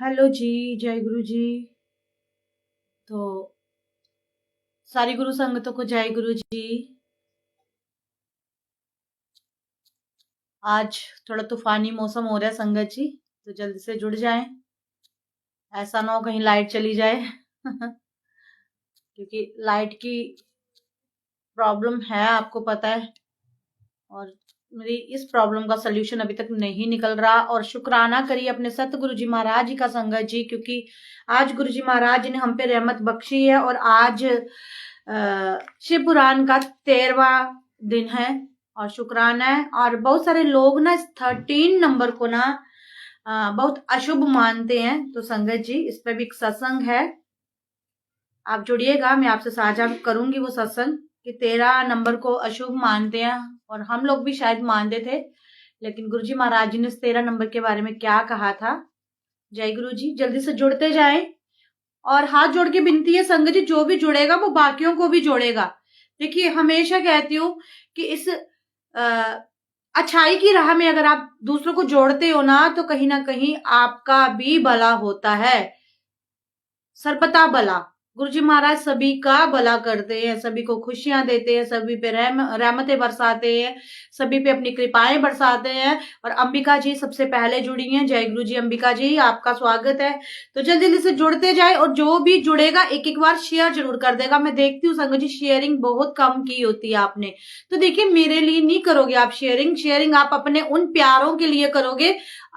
Hello जी। जय गुरु जी। तो सारी गुरु संगतों को जय गुरु जी। आज थोड़ा तूफानी मौसम हो रहा है संगत जी, तो जल्दी से जुड़ जाएं। ऐसा ना हो कहीं लाइट चली जाए क्योंकि लाइट की प्रॉब्लम है, आपको पता है। और मेरी इस प्रॉब्लम का सलूशन अभी तक नहीं निकल रहा। और शुक्राना करिए अपने सतगुरु जी महाराज जी का संगत जी, क्योंकि आज गुरु जी महाराज जी ने हम पे रहमत बख्शी है। और आज शिव पुराण का 13वां दिन है और शुक्राना है। और बहुत सारे लोग ना इस 13 नंबर को ना बहुत अशुभ मानते हैं। तो संगत जी, इस पे भी एक सत्संग है, आप जुड़िएगा। मैं आपसे साझा करूंगी वो सत्संग कि 13 नंबर को अशुभ मानते हैं, और हम लोग भी शायद मानते थे, लेकिन गुरुजी महाराज जी ने इस 13 नंबर के बारे में क्या कहा था। जय गुरु जी। जल्दी से जुड़ते जाएं। और हाथ जोड़ के विनती है संगत जी, जो भी जुड़ेगा वो बाकियों को भी जोड़ेगा। देखिए, हमेशा कहती हूँ कि इस अच्छाई की राह में अगर आप दूसरों को जोड़ते हो ना कहीं आपका भी भला होता है। सर्वथा भला। गुरुजी महाराज सभी का भला करते हैं, सभी को खुशियां देते हैं, सभी पे रहमतें बरसाते हैं, सभी पे अपनी कृपाएं बरसाते हैं। और अंबिका जी सबसे पहले जुड़ी हैं। जय गुरु जी। अंबिका जी, आपका स्वागत है। तो जल्दी जल्दी से जुड़ते जाए, और जो भी जुड़ेगा एक एक बार शेयर जरूर कर देगा। मैं देखती हूँ संगत जी, शेयरिंग बहुत कम की होती है आपने। तो देखिए, मेरे लिए नहीं करोगे आप शेयरिंग। शेयरिंग आप अपने उन प्यारों के लिए करोगे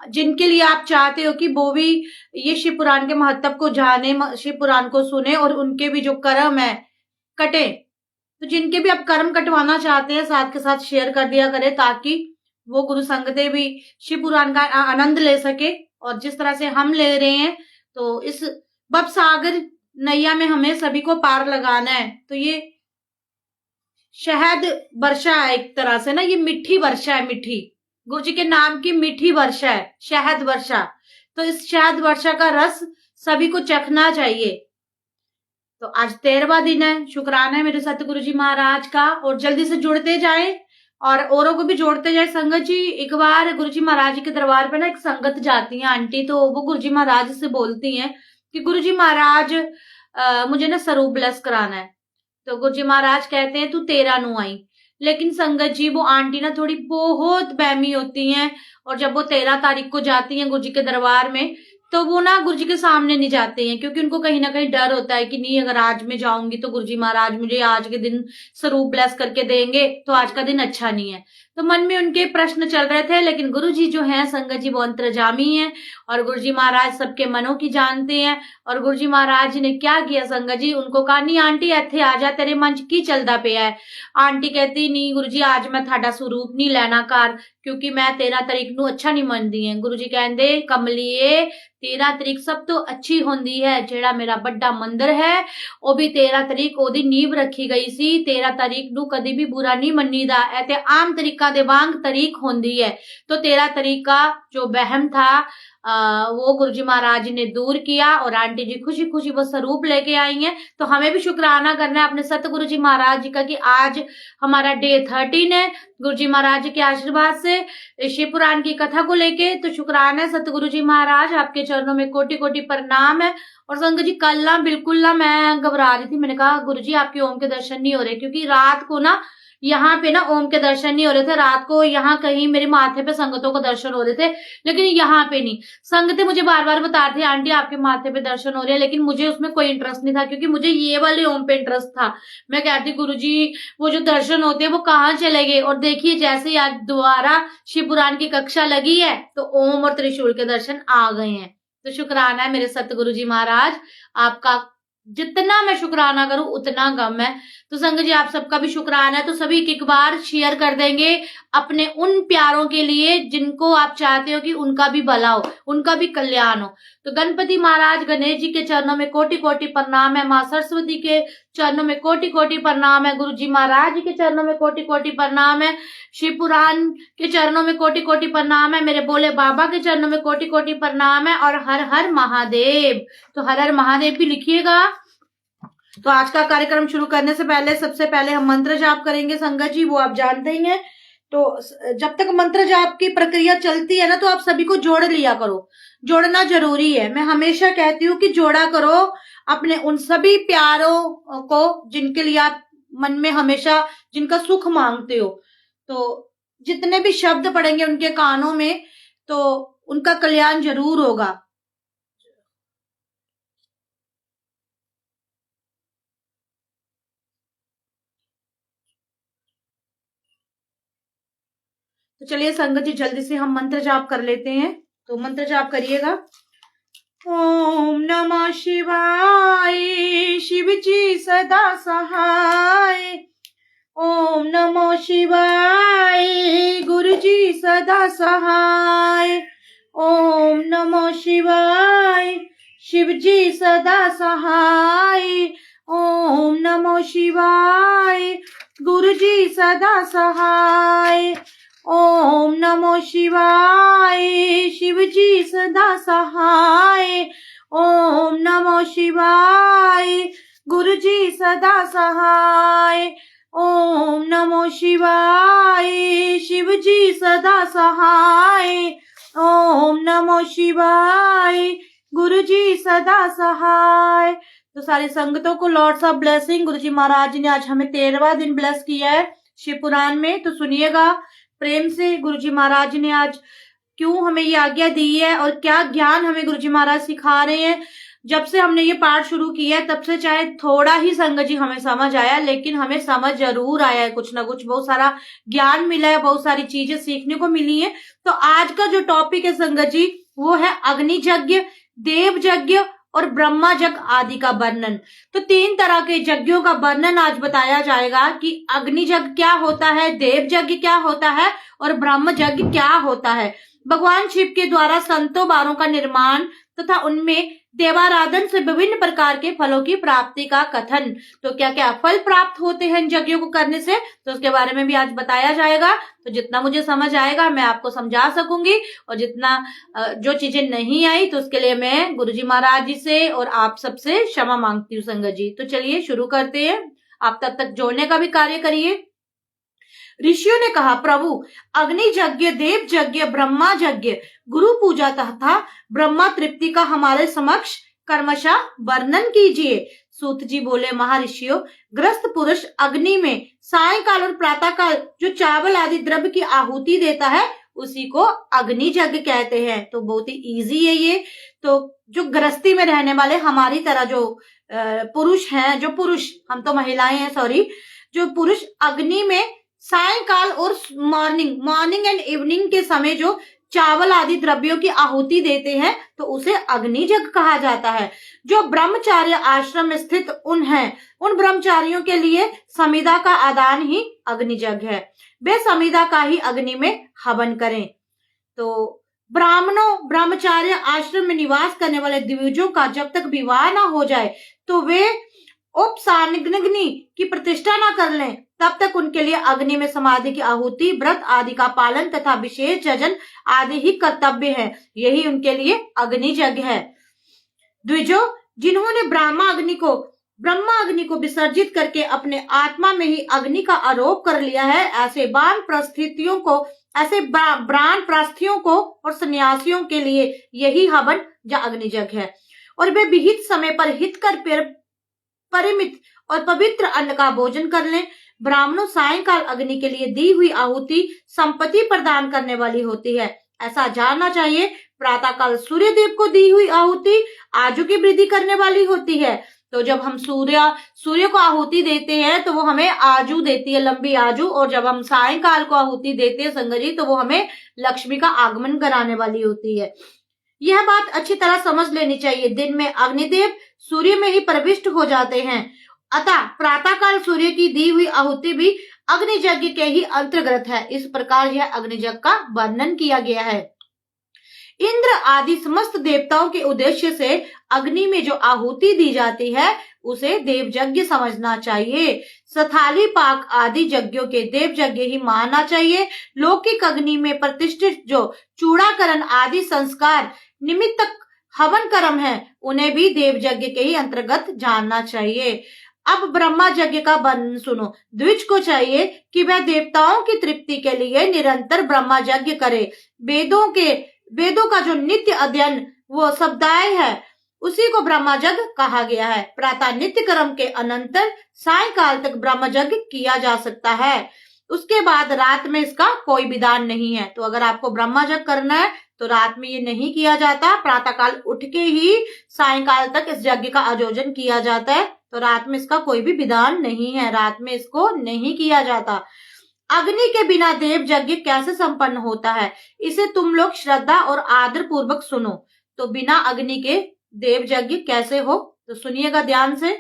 जिनके लिए आप चाहते हो कि वो भी ये शिव पुराण के महत्व को जाने, शिव पुराण को सुने, और उनके भी जो कर्म है कटे। तो जिनके भी आप कर्म कटवाना चाहते हैं, साथ के साथ शेयर कर दिया करें, ताकि वो गुरु संगतें भी शिव पुराण का आनंद ले सके। और जिस तरह से हम ले रहे हैं, तो इस भव सागर नैया में हमें सभी को पार लगाना है। तो ये शहद वर्षा है एक तरह से ना, ये मीठी वर्षा है। मीठी गुरु जी के नाम की मीठी वर्षा है शहद वर्षा। तो इस शहद वर्षा का रस सभी को चखना चाहिए। तो आज 13वां दिन है। शुक्राना है मेरे सतगुरु जी महाराज का। और जल्दी से जुड़ते जाए और औरों को भी जोड़ते जाए संगत जी। एक बार गुरु जी महाराज जी के दरबार पे ना एक संगत जाती है आंटी, तो वो गुरु जी महाराज से बोलती हैं कि गुरु जी महाराज मुझे ना स्वरूप ब्लेस कराना है। तो गुरु जी महाराज कहते हैं तू 13 नु आई। लेकिन संगत जी, वो आंटी ना थोड़ी बहुत बहमी होती हैं, और जब वो 13 तारीख को जाती हैं गुरु जी के दरबार में, तो वो ना गुरु जी के सामने नहीं जाते हैं, क्योंकि उनको कहीं ना कहीं डर होता है कि नहीं, अगर आज मैं जाऊंगी तो गुरु जी महाराज मुझे आज के दिन स्वरूप ब्लेस करके देंगे, तो आज का दिन अच्छा नहीं है। तो मन में उनके प्रश्न चल रहे थे। लेकिन गुरु जी जो है संगत जी, वो अंतर्जामी है, और गुरु जी महाराज सबके मनों की जानते हैं। और गुरु जी महाराज जी ने क्या किया संगत जी, उनको कहा नहीं आंटी इत्थे आ जा, तेरे मन च की चलदा पिया है। आंटी कहती नहीं गुरु जी, आज मैं थाडा स्वरूप नहीं लेना घर, क्योंकि मैं 13 तारीख नू अच्छा नहीं मनदी है। गुरु जी कहंदे कमलिए, 13 तारीख सब तो अच्छी होंदी है। जेड़ा मेरा बड़ा मंदिर है वो भी 13 तारीख ओदी नींव रखी गई सी। 13 तारीख नू कदी भी बुरा नहीं मनीदा। ऐ ते आम तरीका दे वांग तारीख होंदी है। तो 13 तारीख का जो वहम था वो गुरु जी महाराज जी ने दूर किया, और आंटी जी खुशी खुशी वो स्वरूप लेके आई हैं। तो हमें भी शुक्राना करना है अपने सतगुरु जी महाराज जी का कि आज हमारा डे 13 है। गुरु जी महाराज जी के आशीर्वाद से शिव पुराण की कथा को लेके। तो शुक्राना है सतगुरु जी महाराज, आपके चरणों में कोटि कोटि प्रणाम है। और संगत जी, कल ना बिल्कुल ना मैं घबरा रही थी। मैंने कहा गुरु जी आपके ओम के दर्शन नहीं हो रहे, क्योंकि रात को ना यहाँ पे ना ओम के दर्शन नहीं हो रहे थे। रात को यहाँ कहीं मेरे माथे पे संगतों को दर्शन हो रहे थे, लेकिन यहाँ पे नहीं। संगतें मुझे बार बार बता रही थी आंटी आपके माथे पे दर्शन हो रहे हैं, लेकिन मुझे उसमें कोई इंटरेस्ट नहीं था, क्योंकि मुझे ये वाले ओम पे इंटरेस्ट था। मैं कहती गुरु जी वो जो दर्शन होते हैं वो कहाँ चले गए। और देखिए, जैसे ही आज दोबारा शिव पुराण की कक्षा लगी है, तो ओम और त्रिशूल के दर्शन आ गए हैं। तो शुक्राना है मेरे सतगुरु जी महाराज आपका। जितना मैं शुक्राना करूं उतना कम है। तो संगत जी, आप सबका भी शुक्राना है। तो सभी एक बार शेयर कर देंगे अपने उन प्यारों के लिए जिनको आप चाहते हो कि उनका भी भला हो, उनका भी कल्याण हो। तो गणपति महाराज गणेश जी के चरणों में कोटि कोटि प्रणाम है। माँ सरस्वती के चरणों में कोटि कोटि प्रणाम है। गुरु जी महाराज जी के चरणों में कोटि कोटि प्रणाम है। शिव पुराण के चरणों में कोटि कोटि प्रणाम है। मेरे भोले बाबा के चरणों में कोटि कोटि प्रणाम है। और हर हर महादेव। तो हर हर महादेव भी लिखिएगा। तो आज का कार्यक्रम शुरू करने से पहले सबसे पहले हम मंत्र जाप करेंगे संगत जी, वो आप जानते ही हैं। तो जब तक मंत्र जाप की प्रक्रिया चलती है ना, तो आप सभी को जोड़ लिया करो। जोड़ना जरूरी है। मैं हमेशा कहती हूँ कि जोड़ा करो अपने उन सभी प्यारों को जिनके लिए आप मन में हमेशा जिनका सुख मांगते हो। तो जितने भी शब्द पड़ेंगे उनके कानों में, तो उनका कल्याण जरूर होगा। तो चलिए संगत जी, जल्दी से हम मंत्र जाप कर लेते हैं। तो मंत्र जाप करिएगा। ओम नमः शिवाय, शिव जी सदा सहाय। ओम नमो शिवाय, गुरु जी सदा सहाय। ओम नमो शिवाय, शिव जी सदा सहाय। ओम नमो शिवाय, गुरु जी सदा सहाय। ओम नमो शिवाय, शिव जी सदा सहाय। ओम नमो शिवाय, गुरु जी सदा सहाय। ओम नमो शिवाय, शिव जी सदा सहाय। ओम नमो शिवाय, गुरु जी सदा सहाय। तो सारी संगतों को लॉर्ड्स ऑफ ब्लेसिंग। गुरु जी महाराज जी ने आज हमें 13वां दिन ब्लेस किया है शिव पुराण में। तो सुनिएगा प्रेम से, गुरु जी महाराज ने आज क्यों हमें ये आज्ञा दी है और क्या ज्ञान हमें गुरु जी महाराज सिखा रहे हैं। जब से हमने ये पाठ शुरू किया है तब से चाहे थोड़ा ही संगत जी हमें समझ आया, लेकिन हमें समझ जरूर आया है कुछ ना कुछ। बहुत सारा ज्ञान मिला है, बहुत सारी चीजें सीखने को मिली है। तो आज का जो टॉपिक है संगत जी, वो है अग्नि यज्ञ, देव यज्ञ और ब्रह्मा यज्ञ आदि का वर्णन। तो 3 तरह के यज्ञों का वर्णन आज बताया जाएगा कि अग्नि यज्ञ क्या होता है, देव यज्ञ क्या होता है और ब्रह्म यज्ञ क्या होता है। भगवान शिव के द्वारा संतों बारों का निर्माण तथा उनमें देवाराधन से विभिन्न प्रकार के फलों की प्राप्ति का कथन। तो क्या क्या फल प्राप्त होते हैं इन यज्ञों को करने से, तो उसके बारे में भी आज बताया जाएगा। तो जितना मुझे समझ आएगा मैं आपको समझा सकूंगी, और जितना जो चीजें नहीं आई तो उसके लिए मैं गुरुजी महाराज जी से और आप सबसे क्षमा मांगती हूँ संगत जी। तो चलिए शुरू करते हैं। आप तब तक जोड़ने का भी कार्य करिए। ऋषियों ने कहा, प्रभु अग्नि यज्ञ, देव यज्ञ, ब्रह्मा यज्ञ, गुरु पूजा तथा ब्रह्मा तृप्ति का हमारे समक्ष कर्मशः वर्णन कीजिए। सूत जी बोले, महर्षियों, ग्रस्त पुरुष अग्नि में सायंकाल और प्रातःकाल जो चावल आदि द्रव्य की आहुति देता है उसी को अग्नि यज्ञ कहते हैं। तो बहुत ही इजी है ये। तो जो गृहस्थी में रहने वाले हमारी तरह जो पुरुष हैं, जो पुरुष, हम तो महिलाएं हैं सॉरी, जो पुरुष अग्नि में सायंकाल और मॉर्निंग एंड इवनिंग के समय जो चावल आदि द्रव्यों की आहुति देते हैं तो उसे अग्नि यज्ञ कहा जाता है। जो ब्रह्मचार्य आश्रम में स्थित उन ब्रह्मचारियों के लिए समिधा का आदान ही अग्नि यज्ञ है। वे समिधा का ही अग्नि में हवन करें। तो ब्राह्मणों, ब्रह्मचार्य आश्रम में निवास करने वाले द्विजों का जब तक विवाह ना हो जाए तो वे उपसाग्नि की प्रतिष्ठा न कर लें, तब तक उनके लिए अग्नि में समाधि की आहुति, व्रत आदि का पालन तथा विशेष यजन आदि ही कर्तव्य है। यही उनके लिए अग्नि यज्ञ है। द्विजो, जिन्होंने ब्रह्मा अग्नि को विसर्जित करके अपने आत्मा में ही अग्नि का आरोप कर लिया है, ऐसे ब्राह्मण प्रस्थियों को और सन्यासियों के लिए यही हवन या अग्नि यज्ञ है। और वे विहित समय पर हितकर परिमित और पवित्र अन्न का भोजन कर लें। ब्राह्मणों, सायंकाल अग्नि के लिए दी हुई आहुति संपत्ति प्रदान करने वाली होती है, ऐसा जानना चाहिए। प्रातःकाल सूर्य देव को दी हुई आहुति आजू की वृद्धि करने वाली होती है। तो जब हम सूर्य को आहुति देते हैं तो वो हमें आजू देती है, लंबी आजू, और जब हम सायंकाल को आहुति देते हैं संगत जी तो वो हमें लक्ष्मी का आगमन कराने वाली होती है। यह बात अच्छी तरह समझ लेनी चाहिए। दिन में अग्निदेव सूर्य में ही प्रविष्ट हो जाते हैं, अतः प्रातःकाल सूर्य की दी हुई आहुति भी अग्नि यज्ञ के ही अंतर्गत है। इस प्रकार यह अग्नि यज्ञ का वर्णन किया गया है। इंद्र आदि समस्त देवताओं के उद्देश्य से अग्नि में जो आहुति दी जाती है उसे देव यज्ञ समझना चाहिए। सथाली पाक आदि यज्ञों के देव यज्ञ ही मानना चाहिए। लौकिक अग्नि में प्रतिष्ठित जो चूड़ाकरण आदि संस्कार निमित्त हवन कर्म है उन्हें भी देव यज्ञ के ही अंतर्गत जानना चाहिए। अब ब्रह्मा यज्ञ का वर्णन सुनो। द्विज को चाहिए कि वह देवताओं की तृप्ति के लिए निरंतर ब्रह्मा यज्ञ करे। वेदों का जो नित्य अध्ययन वो शब्दाय है, उसी को ब्रह्मा यज्ञ कहा गया है। प्रातः नित्य कर्म के अनंतर सायंकाल तक ब्रह्म यज्ञ किया जा सकता है। उसके बाद रात में इसका कोई विधान नहीं है। तो अगर आपको ब्रह्म यज्ञ करना है तो रात में ये नहीं किया जाता, प्रातःकाल उठ के ही सायंकाल तक इस यज्ञ का आयोजन किया जाता है। तो रात में इसका कोई भी विधान नहीं है, रात में इसको नहीं किया जाता। अग्नि के बिना देव यज्ञ कैसे संपन्न होता है, इसे तुम लोग श्रद्धा और आदर पूर्वक सुनो। तो बिना अग्नि के देव यज्ञ कैसे हो, तो सुनिएगा ध्यान से।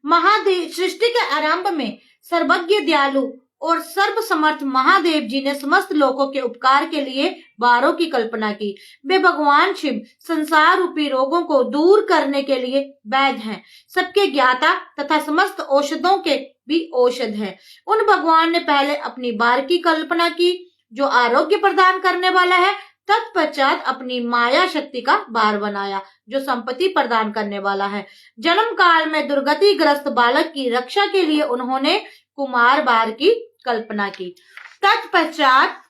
महादेव सृष्टि के आरंभ में सर्वज्ञ दयालु और सर्वसमर्थ महादेव जी ने समस्त लोगों के उपकार के लिए बारों की कल्पना की। वे भगवान शिव संसार रूपी रोगों को दूर करने के लिए वैद्य हैं, सबके ज्ञाता तथा समस्त औषधों के भी औषध हैं। उन भगवान ने पहले अपनी बार की कल्पना की जो आरोग्य प्रदान करने वाला है, तत्पश्चात अपनी माया शक्ति का बार बनाया जो संपत्ति प्रदान करने वाला है। जन्म काल में दुर्गति ग्रस्त बालक की रक्षा के लिए उन्होंने कुमार बार की कल्पना की। तत्पश्चात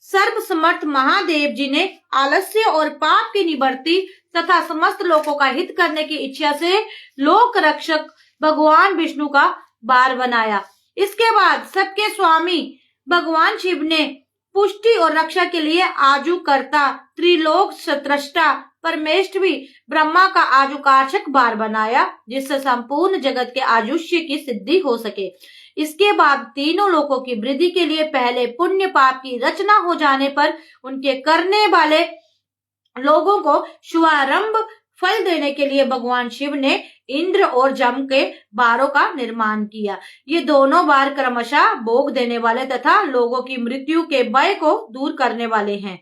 सर्वसमर्थ महादेव जी ने आलस्य और पाप की निवृत्ति तथा समस्त लोगों का हित करने की इच्छा से लोक रक्षक भगवान विष्णु का बार बनाया। इसके बाद सबके स्वामी भगवान शिव ने पुष्टि और रक्षा के लिए आजुकर्ता त्रिलोक सत्रष्टा परमेष्ठी ब्रह्मा का आजुकार्षक बार बनाया, जिससे संपूर्ण जगत के आजुष्य की सिद्धि हो सके। इसके बाद तीनों लोकों की वृद्धि के लिए पहले पुण्य पाप की रचना हो जाने पर उनके करने वाले लोगों को शुभारंभ फल देने के लिए भगवान शिव ने इंद्र और जम के बारों का निर्माण किया। ये दोनों बार क्रमशः भोग देने वाले तथा लोगों की मृत्यु के भय को दूर करने वाले हैं।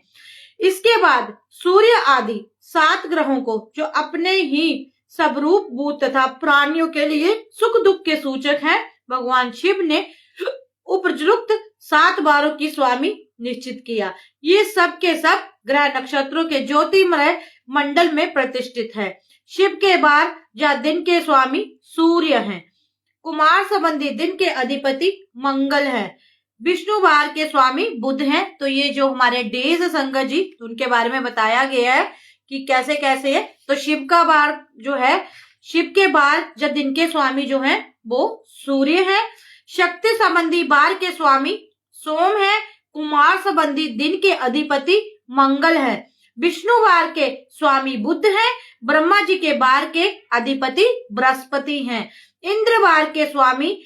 इसके बाद सूर्य आदि 7 ग्रहों को जो अपने ही स्वरूप भूत तथा प्राणियों के लिए सुख दुख के सूचक हैं, भगवान शिव ने उपयुक्त 7 बारों की स्वामी निश्चित किया। ये सब के सब ग्रह नक्षत्रों के ज्योतिमय मंडल में प्रतिष्ठित है। शिव के बार या दिन के स्वामी सूर्य हैं। कुमार संबंधी दिन के अधिपति मंगल है। विष्णु बार के स्वामी बुध हैं। तो ये जो हमारे डेज संगत जी, उनके बारे में बताया गया है कि कैसे कैसे है। तो शिव का बार जो है, शिव के बार या दिन के स्वामी जो है वो सूर्य है। शक्ति संबंधी बार के स्वामी सोम है। कुमार संबंधी दिन के अधिपति मंगल है। विष्णु बार के स्वामी बुध हैं। ब्रह्मा जी के बार के अधिपति बृहस्पति हैं। इंद्र बार के स्वामी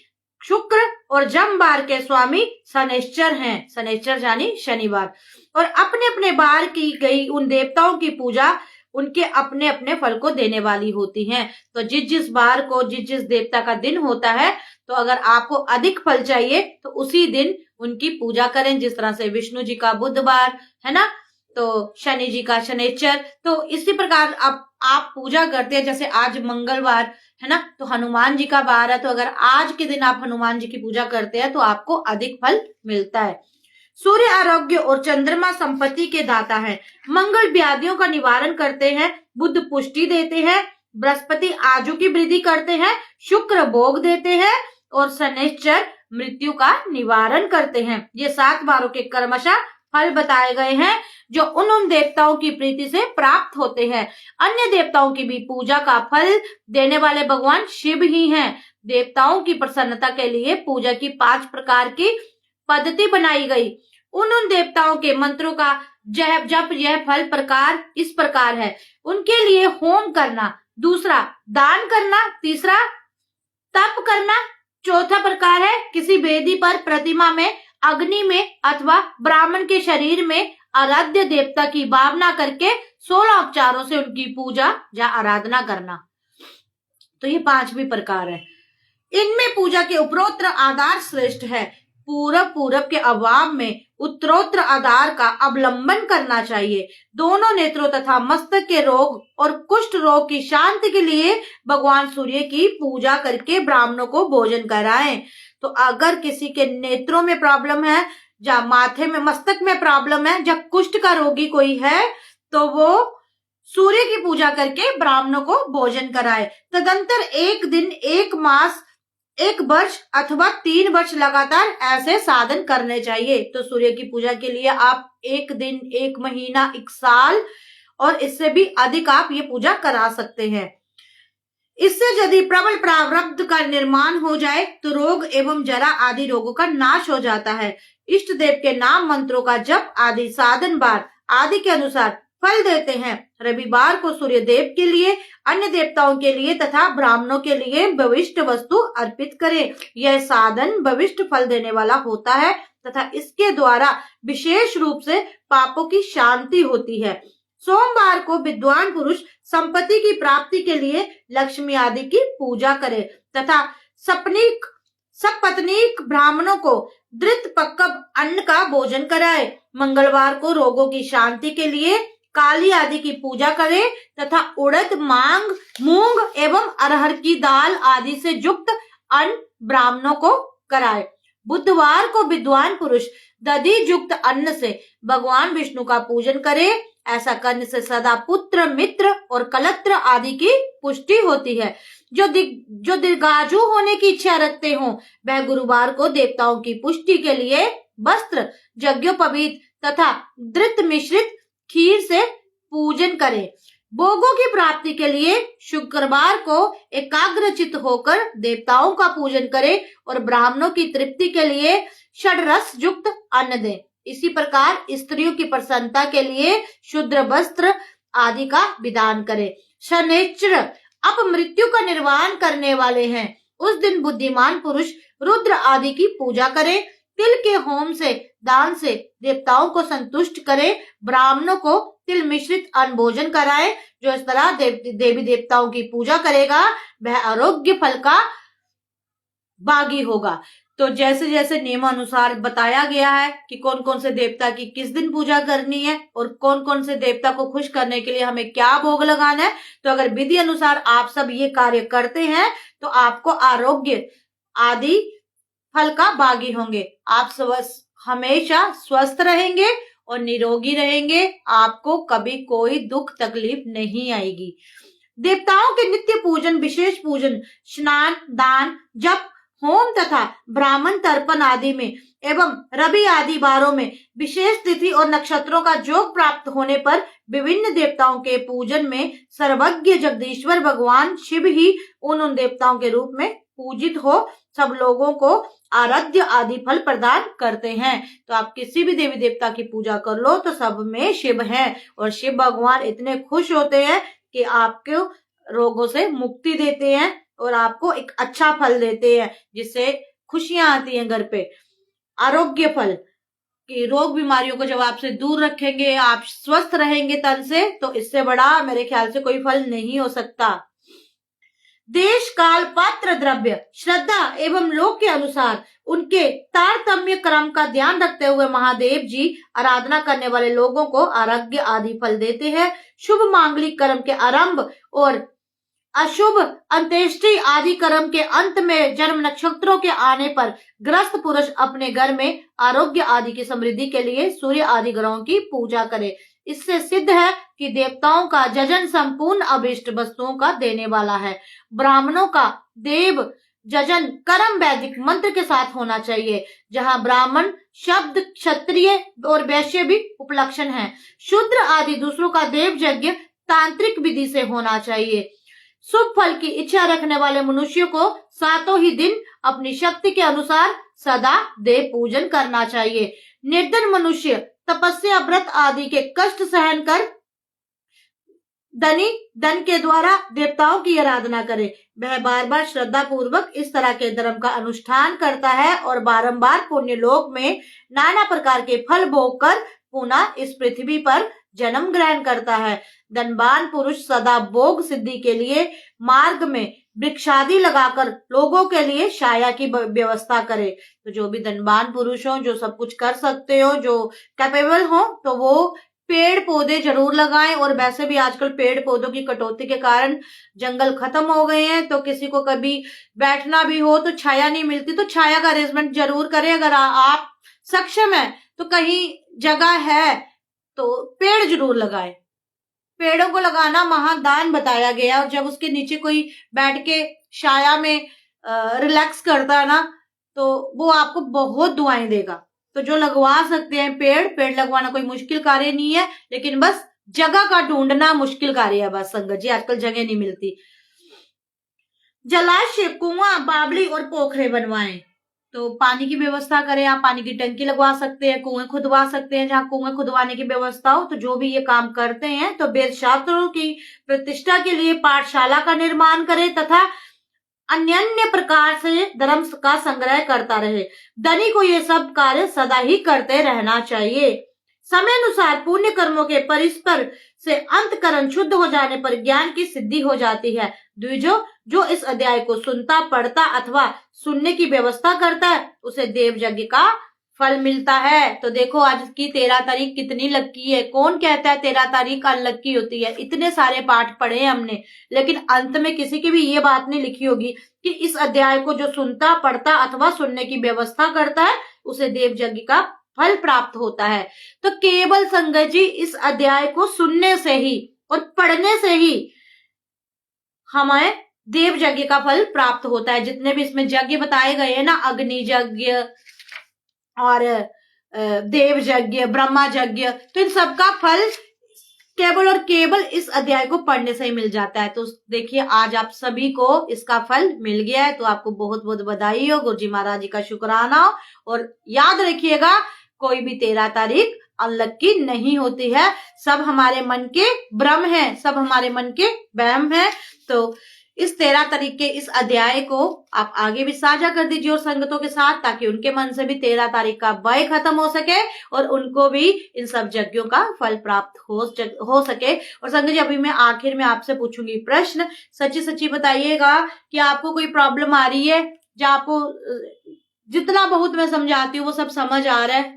शुक्र और जम बार के स्वामी शनैश्चर हैं। शनैश्चर यानी शनिवार। और अपने अपने बार की गई उन देवताओं की पूजा उनके अपने अपने फल को देने वाली होती हैं। तो जिस जिस बार को जिस जिस देवता का दिन होता है, तो अगर आपको अधिक फल चाहिए तो उसी दिन उनकी पूजा करें। जिस तरह से विष्णु जी का बुधवार है ना, तो शनि जी का शनिचर। तो इसी प्रकार अब आप पूजा करते हैं, जैसे आज मंगलवार है ना, तो हनुमान जी का वार है। तो अगर आज के दिन आप हनुमान जी की पूजा करते हैं तो आपको अधिक फल मिलता है। सूर्य आरोग्य और चंद्रमा संपत्ति के दाता है। मंगल व्याधियों का निवारण करते हैं। बुध पुष्टि देते हैं। बृहस्पति आयु की वृद्धि करते हैं। शुक्र भोग देते हैं और शनिश्चर मृत्यु का निवारण करते हैं। ये 7 बारों के क्रमशः फल बताए गए हैं जो उन देवताओं की प्रीति से प्राप्त होते हैं। अन्य देवताओं की भी पूजा का फल देने वाले भगवान शिव ही हैं। देवताओं की प्रसन्नता के लिए पूजा की 5 प्रकार की पद्धति बनाई गई। उन देवताओं के मंत्रों का जप यह फल प्रकार इस प्रकार है। उनके लिए होम करना, दूसरा दान करना, तीसरा तप करना, चौथा प्रकार है किसी वेदी पर प्रतिमा में, अग्नि में अथवा ब्राह्मण के शरीर में आराध्य देवता की भावना करके 16 उपचारों से उनकी पूजा या आराधना करना। तो ये 5 भी प्रकार है। इनमें पूजा के उपरोक्त आधार श्रेष्ठ है। पूरब के अभाव में उत्तरोत्तर आधार का अवलंबन करना चाहिए। दोनों नेत्रों तथा मस्तक के रोग और कुष्ठ रोग की शांति के लिए भगवान सूर्य की पूजा करके ब्राह्मणों को भोजन कराएं। तो अगर किसी के नेत्रों में प्रॉब्लम है या माथे में मस्तक में प्रॉब्लम है या कुष्ठ का रोगी कोई है, तो वो सूर्य की पूजा करके ब्राह्मणों को भोजन कराए। तदंतर 1 दिन 1 मास 1 वर्ष अथवा 3 वर्ष लगातार ऐसे साधन करने चाहिए। तो सूर्य की पूजा के लिए आप 1 दिन, 1 महीना, 1 साल और इससे भी अधिक आप ये पूजा करा सकते हैं। इससे यदि प्रबल प्रारब्ध का निर्माण हो जाए तो रोग एवं जरा आदि रोगों का नाश हो जाता है। इष्ट देव के नाम मंत्रों का जप आदि साधन बार आदि के अनुसार फल देते हैं। रविवार को सूर्य देव के लिए, अन्य देवताओं के लिए तथा ब्राह्मणों के लिए भविष्ट वस्तु अर्पित करें। यह साधन भविष्ट फल देने वाला होता है तथा इसके द्वारा विशेष रूप से पापों की शांति होती है। सोमवार को विद्वान पुरुष संपत्ति की प्राप्ति के लिए लक्ष्मी आदि की पूजा करे तथा सपत्नीक ब्राह्मणों को धृत पक्कब अन्न का भोजन कराए। मंगलवार को रोगों की शांति के लिए काली आदि की पूजा करे तथा उड़द, मांग, मूंग एवं अरहर की दाल आदि से युक्त अन्न ब्राह्मणों को कराए। बुधवार को विद्वान पुरुष दधि युक्त अन्न से भगवान विष्णु का पूजन करे। ऐसा करने से सदा पुत्र, मित्र और कलत्र आदि की पुष्टि होती है। जो दीर्घायु होने की इच्छा रखते हो वह गुरुवार को देवताओं की पुष्टि के लिए वस्त्र, यज्ञोपवीत तथा धृत मिश्रित खीर से पूजन करे। भोगों की प्राप्ति के लिए शुक्रवार को एकाग्रचित होकर देवताओं का पूजन करे और ब्राह्मणों की तृप्ति के लिए षड्रस युक्त अन्न दे। इसी प्रकार स्त्रियों की प्रसन्नता के लिए शुद्र वस्त्र आदि का विधान करे। शनैश्चर अपमृत्यु का निर्वाण करने वाले हैं। उस दिन बुद्धिमान पुरुष रुद्र आदि की पूजा करे। तिल के होम से, दान से देवताओं को संतुष्ट करे। ब्राह्मणों को तिल मिश्रित अन्न भोजन कराए। जो इस तरह देवी देवताओं की पूजा करेगा वह आरोग्य फल का भागी होगा। तो जैसे जैसे नियमानुसार बताया गया है कि कौन कौन से देवता की किस दिन पूजा करनी है और कौन कौन से देवता को खुश करने के लिए हमें क्या भोग लगाना है। तो अगर विधि अनुसार आप सब ये कार्य करते हैं तो आपको आरोग्य आदि फल का भागी होंगे। आप हमेशा स्वस्थ रहेंगे और निरोगी रहेंगे। आपको कभी कोई दुख तकलीफ नहीं आएगी। देवताओं के नित्य पूजन, विशेष पूजन, स्नान, दान, जप, होम तथा ब्राह्मण तर्पण आदि में एवं रवि आदि वारों में विशेष तिथि और नक्षत्रों का योग प्राप्त होने पर विभिन्न देवताओं के पूजन में सर्वज्ञ जगदीश्वर भगवान शिव ही उन देवताओं के रूप में पूजित हो सब लोगों को आराध्य आदि फल प्रदान करते हैं। तो आप किसी भी देवी देवता की पूजा कर लो तो सब में शिव है और शिव भगवान इतने खुश होते हैं कि आपको रोगों से मुक्ति देते हैं और आपको एक अच्छा फल देते हैं जिससे खुशियां आती हैं घर पे। आरोग्य फल कि रोग बीमारियों को जब आपसे दूर रखेंगे, आप स्वस्थ रहेंगे तन से, तो इससे बड़ा मेरे ख्याल से कोई फल नहीं हो सकता। देश, काल, पात्र, द्रव्य, श्रद्धा एवं लोक के अनुसार उनके तारतम्य क्रम का ध्यान रखते हुए महादेव जी आराधना करने वाले लोगों को आरोग्य आदि फल देते हैं। शुभ मांगलिक कर्म के आरंभ और अशुभ अंत्येष्टि आदि कर्म के अंत में जन्म नक्षत्रों के आने पर ग्रस्त पुरुष अपने घर में आरोग्य आदि की समृद्धि के लिए सूर्य आदि ग्रहों की पूजा करे। इससे सिद्ध है कि देवताओं का जजन संपूर्ण अभिष्ट वस्तुओं का देने वाला है। ब्राह्मणों का देव जजन कर्म वैदिक मंत्र के साथ होना चाहिए, जहां ब्राह्मण शब्द क्षत्रिय और वैश्य भी उपलक्षण है। शूद्र आदि दूसरों का देव यज्ञ तांत्रिक विधि से होना चाहिए। शुभ फल की इच्छा रखने वाले मनुष्यों को सातों ही दिन अपनी शक्ति के अनुसार सदा देव पूजन करना चाहिए। निर्धन मनुष्य तपस्या, व्रत आदि के कष्ट सहन कर धन के द्वारा देवताओं की आराधना करे। वह बार बार श्रद्धा पूर्वक इस तरह के धर्म का अनुष्ठान करता है और बारंबार पुण्य लोक में नाना प्रकार के फल भोग कर पुनः इस पृथ्वी पर जन्म ग्रहण करता है। धनवान पुरुष सदा भोग सिद्धि के लिए मार्ग में वृक्षादि लगाकर लोगों के लिए छाया की व्यवस्था करे। तो जो भी धनवान पुरुष हो, जो सब कुछ कर सकते हो, जो कैपेबल हो, तो वो पेड़ पौधे जरूर लगाएं। और वैसे भी आजकल पेड़ पौधों की कटौती के कारण जंगल खत्म हो गए हैं, तो किसी को कभी बैठना भी हो तो छाया नहीं मिलती, तो छाया का अरेंजमेंट जरूर करें। अगर आप सक्षम है तो कहीं जगह है तो पेड़ जरूर लगाएं। पेड़ों को लगाना महादान बताया गया और जब उसके नीचे कोई बैठ के छाया में रिलैक्स करता है ना, तो वो आपको बहुत दुआएं देगा। तो जो लगवा सकते हैं पेड़ लगवाना कोई मुश्किल कार्य नहीं है, लेकिन बस जगह का ढूंढना मुश्किल कार्य है बस संगत जी, आजकल जगह नहीं मिलती। जलाशय, कुआं, बावड़ी और पोखरे बनवाएं। तो पानी की व्यवस्था करें, आप पानी की टंकी लगवा सकते हैं, कुएं खुदवा सकते हैं, जहां कुएं खुदवाने की व्यवस्था हो। तो जो भी ये काम करते हैं तो वेद शास्त्रों की प्रतिष्ठा के लिए पाठशाला का निर्माण करें तथा अन्य प्रकार से धर्म का संग्रह करता रहे। धनी को ये सब कार्य सदा ही करते रहना चाहिए। समय अनुसार पुण्य कर्मों के परिस्पर से अंतकरण शुद्ध हो जाने पर ज्ञान की सिद्धि हो जाती है। द्विजो, जो इस अध्याय को सुनता, पढ़ता अथवा सुनने की व्यवस्था करता है उसे देव यज्ञ का फल मिलता है। तो देखो आज की 13 तारीख कितनी लक्की है। कौन कहता है 13 तारीख अनलक्की होती है? इतने सारे पाठ पढ़े हैं हमने, लेकिन अंत में किसी की भी ये बात नहीं लिखी होगी कि इस अध्याय को जो सुनता, पढ़ता अथवा सुनने की व्यवस्था करता है उसे देव यज्ञ का फल प्राप्त होता है। तो केवल संगत जी इस अध्याय को सुनने से ही और पढ़ने से ही हमें देव यज्ञ का फल प्राप्त होता है। जितने भी इसमें यज्ञ बताए गए हैं ना, अग्नि यज्ञ और देव यज्ञ, ब्रह्मा यज्ञ, तो इन सबका फल केवल और केवल इस अध्याय को पढ़ने से ही मिल जाता है। तो देखिए आज आप सभी को इसका फल मिल गया है, तो आपको बहुत बहुत बधाई हो, गुरुजी महाराज जी का शुक्राना हो। और याद रखिएगा कोई भी 13 तारीख अनलक्की नहीं होती है, सब हमारे मन के भ्रम है, सब हमारे मन के वहम है। तो इस 13 तारीख के इस अध्याय को आप आगे भी साझा कर दीजिए और संगतों के साथ, ताकि उनके मन से भी 13 तारीख का भय खत्म हो सके और उनको भी इन सब यज्ञों का फल प्राप्त हो सके। और संगत जी अभी मैं आखिर में आपसे पूछूंगी प्रश्न, सच्ची सच्ची बताइएगा कि आपको कोई प्रॉब्लम आ रही है, जो आपको जितना बहुत मैं समझाती हूँ वो सब समझ आ रहा है,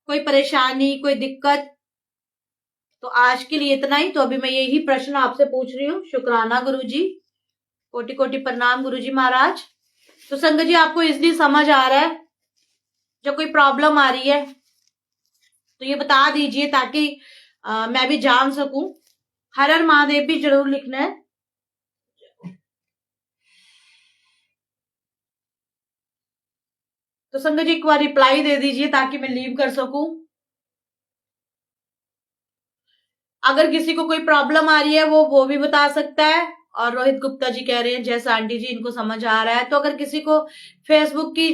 कोई परेशानी, कोई दिक्कत? तो आज के लिए इतना ही। तो अभी मैं यही प्रश्न आपसे पूछ रही हूँ। शुक्राना गुरुजी, कोटि कोटि प्रणाम गुरुजी महाराज। तो संगत जी आपको इसलिए समझ आ रहा है, जब कोई प्रॉब्लम आ रही है तो ये बता दीजिए ताकि मैं भी जान सकूं। हर हर महादेव भी जरूर लिखना है। तो संगत जी एक बार रिप्लाई दे दीजिए ताकि मैं लीव कर सकूं। अगर किसी को कोई प्रॉब्लम आ रही है वो भी बता सकता है। और रोहित गुप्ता जी कह रहे हैं जैसे आंटी जी इनको समझ आ रहा है। तो अगर किसी को फेसबुक की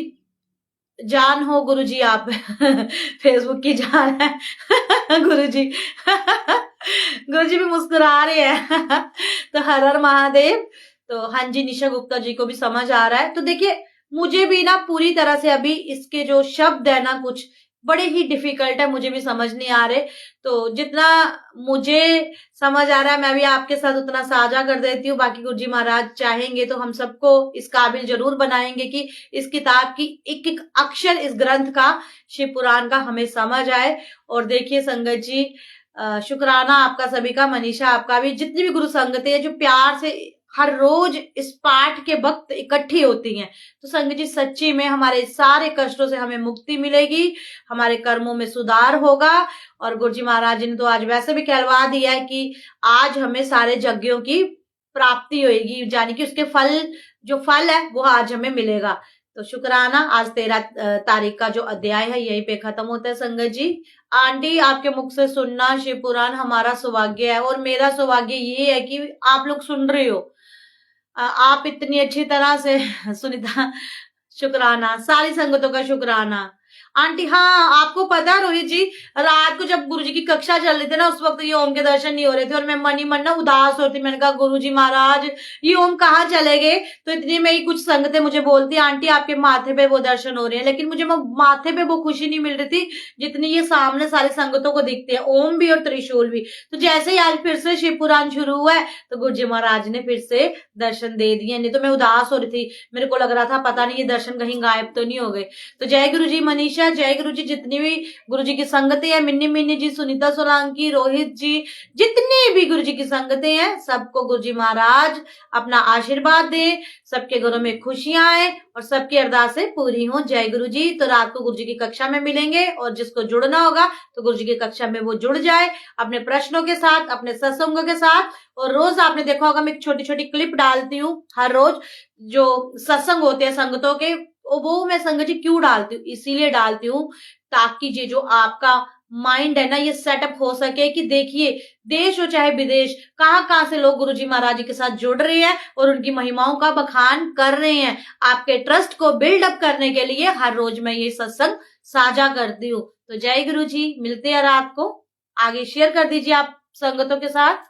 जान हो गुरुजी, आप फेसबुक की जान है गुरुजी गुरुजी भी मुस्कुरा रहे हैं तो हर हर महादेव। तो हाँ जी, निशा गुप्ता जी को भी समझ आ रहा है। तो देखिए मुझे भी ना पूरी तरह से अभी इसके जो शब्द है ना कुछ बड़े ही डिफिकल्ट है, मुझे भी समझ नहीं आ रहे। तो जितना मुझे समझ आ रहा है मैं भी आपके साथ उतना साझा कर देती हूँ। बाकी गुरुजी महाराज चाहेंगे तो हम सबको इस काबिल जरूर बनाएंगे कि इस किताब की एक एक अक्षर, इस ग्रंथ का, शिव पुराण का हमें समझ आए। और देखिए संगत जी शुक्राना आपका सभी का, मनीषा आपका भी, जितनी भी गुरु संगतें हैं जो प्यार से हर रोज इस पाठ के वक्त इकट्ठी होती हैं। तो संगत जी सच्ची में हमारे सारे कष्टों से हमें मुक्ति मिलेगी, हमारे कर्मों में सुधार होगा। और गुरुजी महाराज जी ने तो आज वैसे भी कहलवा दिया है कि आज हमें सारे यज्ञों की प्राप्ति होगी, यानी कि उसके फल, जो फल है वो आज हमें मिलेगा। तो शुक्राना। आज 13 तारीख का जो अध्याय है यहीं पे खत्म होता है संगत जी। आंटी आपके मुख से सुनना शिव पुराण हमारा सौभाग्य है, और मेरा सौभाग्य ये है कि आप लोग सुन रहे हो, आप इतनी अच्छी तरह से सुनीता शुक्राना, सारी संगतों का शुक्राना। आंटी हाँ आपको पता रोहित जी, रात को जब गुरुजी की कक्षा चल रही थी ना उस वक्त ये ओम के दर्शन नहीं हो रहे थे और मैं मन ही मन ना उदास होती। मैंने कहा गुरुजी महाराज ये ओम कहाँ चले गए? तो इतनी में ही कुछ संगतें मुझे बोलती आंटी आपके माथे पे वो दर्शन हो रहे हैं, लेकिन मुझे माथे पे वो खुशी नहीं मिल रही थी जितनी ये सामने सारे संगतों को दिखते हैं, ओम भी और त्रिशूल भी। तो जैसे ही आज फिर से शिव पुराण शुरू हुआ है तो गुरुजी महाराज ने फिर से दर्शन दे दिए। नहीं तो मैं उदास हो रही थी, मेरे को लग रहा था पता नहीं ये दर्शन कहीं गायब तो नहीं हो गए। तो जय गुरु जी मनीषा, है। जय गुरु जी। जितनी भी गुरु जी की संगतें हैं, मिन्नी मिन्नी जी, सुनीता सोलंकी, रोहित जी, जितनी भी गुरु जी की संगतें हैं, सबको गुरु जी महाराज अपना आशीर्वाद दें, सबके घरों में खुशियां आए और सबकी अरदासें पूरी हों। जय गुरु जी। तो रात को गुरु जी की कक्षा में मिलेंगे और जिसको जुड़ना होगा तो गुरु जी की कक्षा में वो जुड़ जाए अपने प्रश्नों के साथ, अपने सत्संगों के साथ। और रोज आपने देखा होगा मैं एक छोटी छोटी क्लिप डालती हूँ हर रोज, जो सत्संग होते हैं संगतों के, वो मैं संगत जी क्यों डालती हूँ, इसीलिए डालती हूँ ताकि ये जो आपका माइंड है ना, ये सेटअप हो सके कि देखिए देश हो चाहे विदेश, कहाँ कहाँ से लोग गुरुजी महाराज जी के साथ जुड़ रहे हैं और उनकी महिमाओं का बखान कर रहे हैं। आपके ट्रस्ट को बिल्डअप करने के लिए हर रोज मैं ये सत्संग साझा करती हूँ। तो जय गुरु जी। मिलते हैं रात को, आगे शेयर कर दीजिए आप संगतों के साथ।